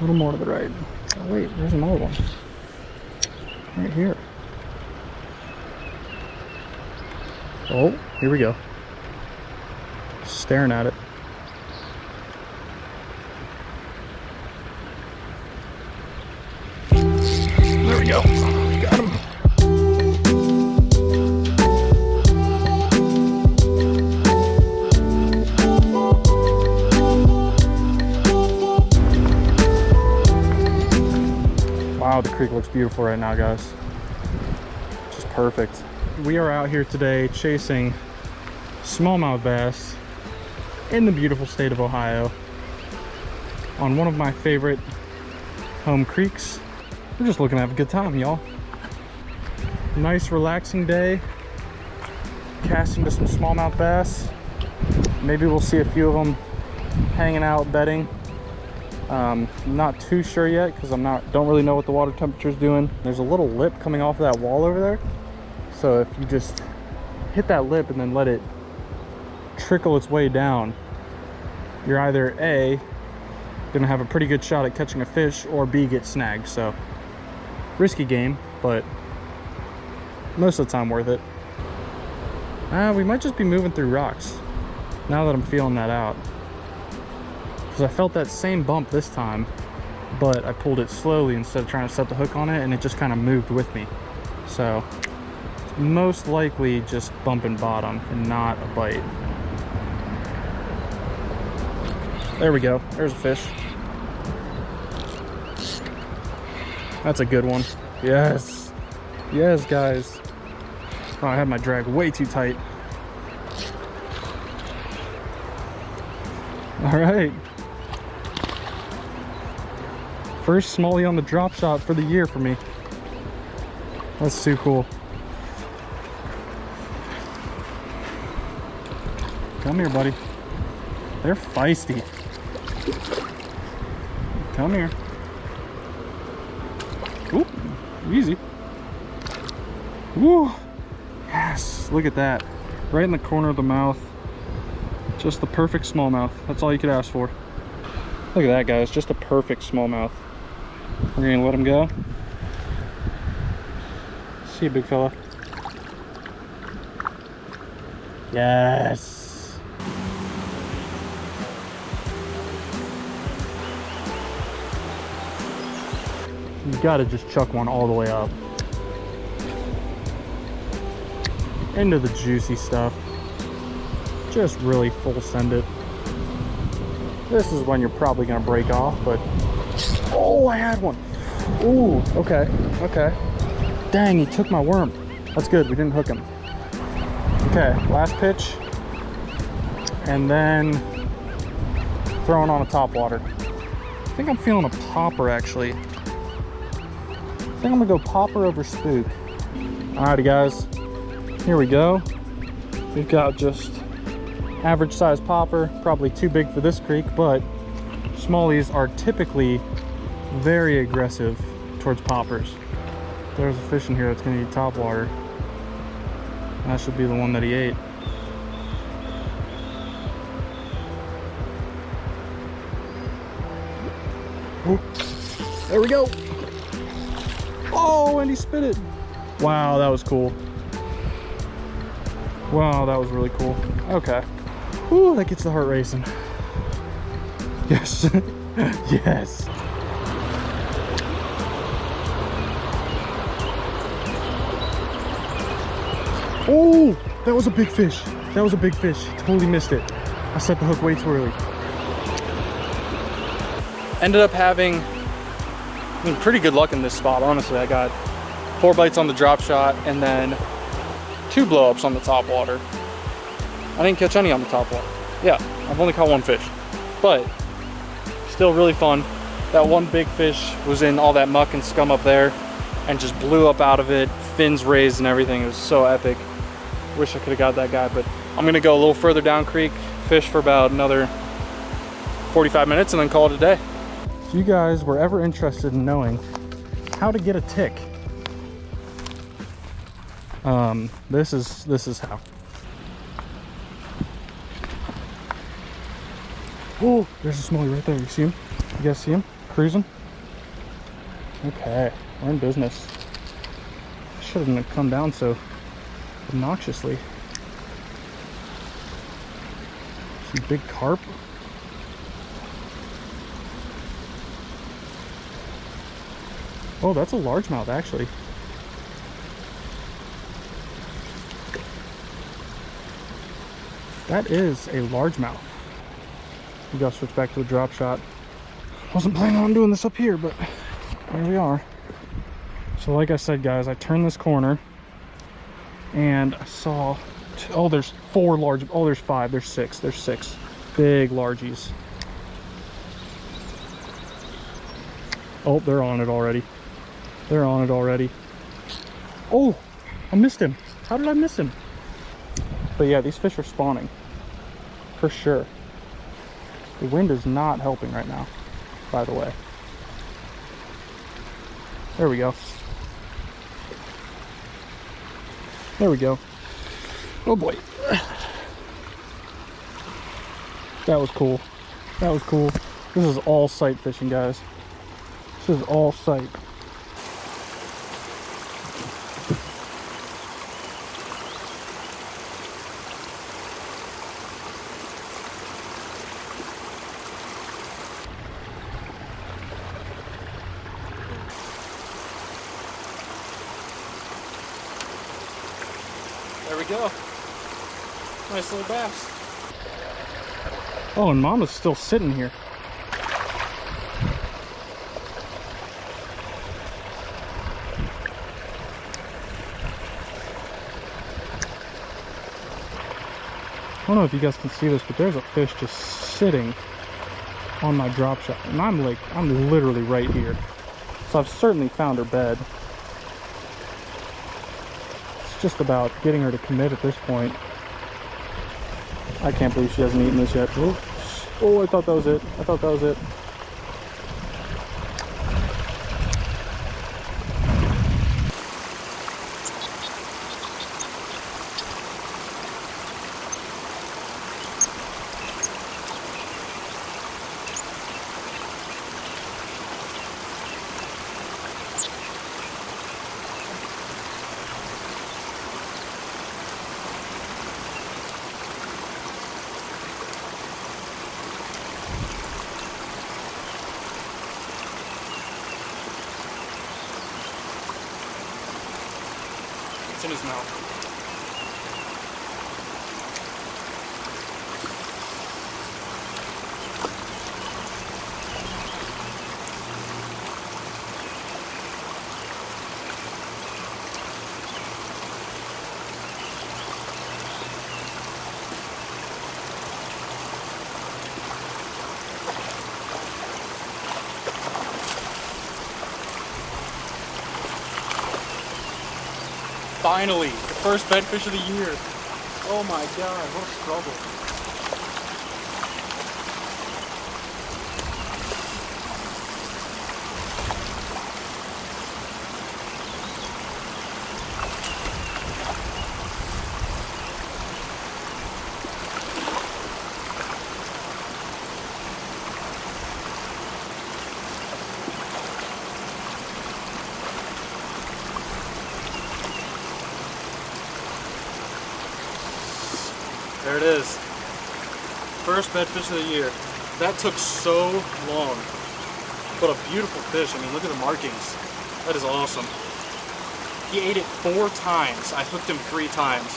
A little more to the right. Oh wait, there's another one. Right here. Oh, here we go. Staring at it. There we go. Got him. Wow, the creek looks beautiful right now, guys. Just perfect. We are out here today chasing smallmouth bass in the beautiful state of Ohio on one of my favorite home creeks. We're just looking to have a good time, y'all. Nice relaxing day, casting to some smallmouth bass. Maybe we'll see a few of them hanging out bedding. Not too sure yet because don't really know what the water temperature is doing. There's a little lip coming off of that wall over there, so if you just hit that lip and then let it trickle its way down, you're either A, gonna have a pretty good shot at catching a fish, or B, get snagged. So risky game, but most of the time worth it. We might just be moving through rocks now that I'm feeling that out, because I felt that same bump this time, but I pulled it slowly instead of trying to set the hook on it, and it just kind of moved with me. So it's most likely just bumping bottom and not a bite. There we go. There's a fish. That's a good one. Yes. Yes, guys. Oh, I had my drag way too tight. All right. First smallie on the drop shot for the year for me. That's too cool. Come here, buddy. They're feisty. Come here. Oop, easy. Woo! Yes, look at that. Right in the corner of the mouth. Just the perfect smallmouth. That's all you could ask for. Look at that, guys. Just a perfect smallmouth. We're gonna let him go. See you, big fella. Yes. You gotta just chuck one all the way up into the juicy stuff. Just really full send it. This is when you're probably gonna break off, but oh, I had one. Ooh, okay, okay. Dang, he took my worm. That's good, we didn't hook him. Okay, last pitch, and then throwing on a topwater. I think I'm feeling a popper, actually. I think I'm gonna go popper over spook. Alrighty, guys, here we go. We've got just average size popper, probably too big for this creek, but smallies are typically very aggressive towards poppers. There's a fish in here that's gonna eat topwater. That should be the one that he ate. Ooh. There we go. Oh, and he spit it. Wow, that was cool. Wow, that was really cool. Okay. Ooh, that gets the heart racing. Yes. Yes. Oh, that was a big fish. That was a big fish. Totally missed it. I set the hook way too early. Ended up having pretty good luck in this spot, honestly. I got 4 bites on the drop shot and then 2 blow-ups on the top water. I didn't catch any on the top water. Yeah, I've only caught 1 fish, but still really fun. That one big fish was in all that muck and scum up there and just blew up out of it, fins raised and everything. It was so epic. Wish I could have got that guy, but I'm gonna go a little further down creek, fish for about another 45 minutes and then call it a day. If you guys were ever interested in knowing how to get a tick, this is how. Oh, there's a smallie right there. You see him? You guys see him? Cruising? Okay, we're in business. Shouldn't have come down so obnoxiously. Some big carp. Oh, that's a largemouth actually. That is a largemouth. We gotta switch back to the drop shot. Wasn't planning on doing this up here, but here we are. So like I said, guys, I turned this corner and I saw, oh, there's 4 large, oh, there's 5, there's 6, there's 6 big largies. Oh, they're on it already. They're on it already. Oh, I missed him. How did I miss him? But yeah, these fish are spawning for sure. The wind is not helping right now, by the way. There we go. There we go. Oh boy. That was cool. That was cool. This is all sight fishing, guys. This is all sight. There we go. Nice little bass. Oh, and Mama's still sitting here. I don't know if you guys can see this, but there's a fish just sitting on my drop shot. And I'm literally right here. So I've certainly found her bed. It's just about getting her to commit at this point. I can't believe she hasn't eaten this yet. Oh, I thought that was it. I thought that was it. It's in his mouth. Finally, the first bedfish of the year. Oh my god, what a struggle. There it is. First bedfish of the year. That took so long. But a beautiful fish. I mean, look at the markings. That is awesome. He ate it 4 times. I hooked him 3 times.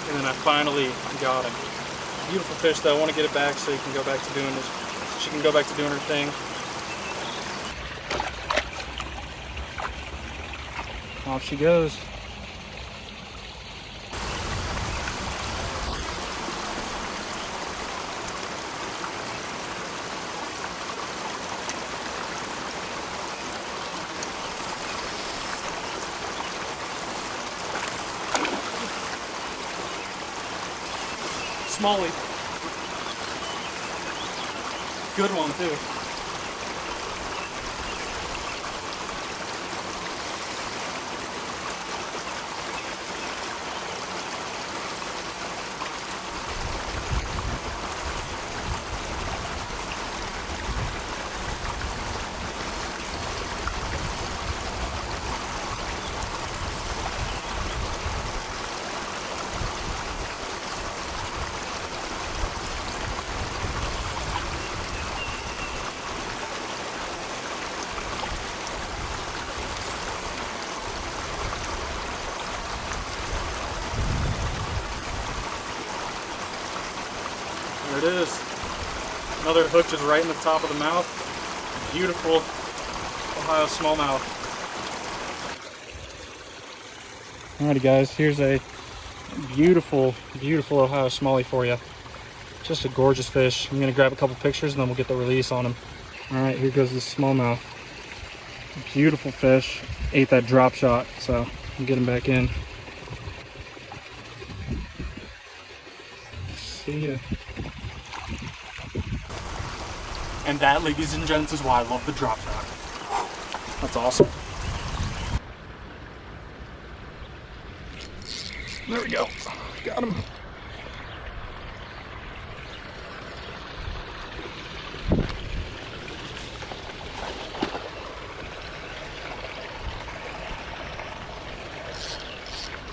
And then I finally got him. Beautiful fish though. I want to get it back so he can go back to doing this. She can go back to doing her thing. Off she goes. Smallmouth. Good one too. There it is. Another hook just right in the top of the mouth. Beautiful Ohio smallmouth. Alrighty guys, here's a beautiful, beautiful Ohio smallie for you. Just a gorgeous fish. I'm gonna grab a couple pictures and then we'll get the release on him. Alright, here goes the smallmouth. Beautiful fish. Ate that drop shot, so I'll get him back in. See ya. And that, ladies and gents, is why I love the drop shot. That's awesome. There we go. Got him.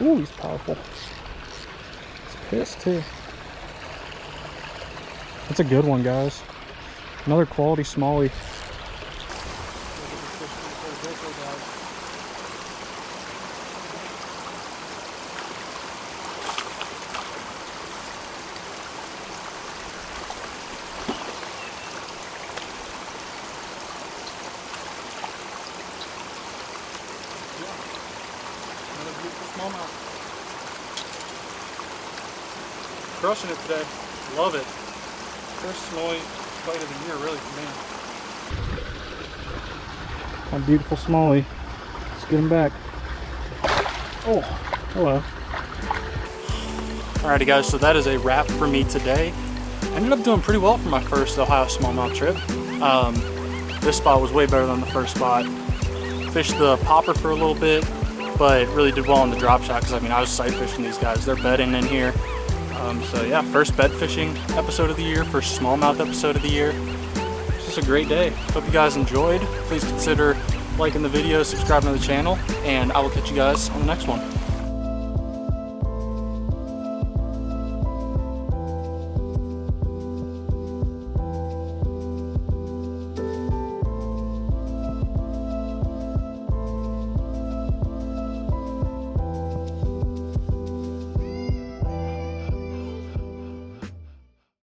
Ooh, he's powerful. He's pissed too. That's a good one, guys. Another quality smallie. Smallmouth. Crushing it today. Love it. First smallie bite of the year, really, for me. A beautiful smallie. Let's get him back. Oh, hello. Alrighty guys, so that is a wrap for me today. I ended up doing pretty well for my first Ohio smallmouth trip. This spot was way better than the first spot. Fished the popper for a little bit, but really did well on the drop shot because I mean I was sight fishing these guys. They're bedding in here. So yeah, first bed fishing episode of the year, first smallmouth episode of the year. It's just a great day. Hope you guys enjoyed. Please consider liking the video, subscribing to the channel, and I will catch you guys on the next one.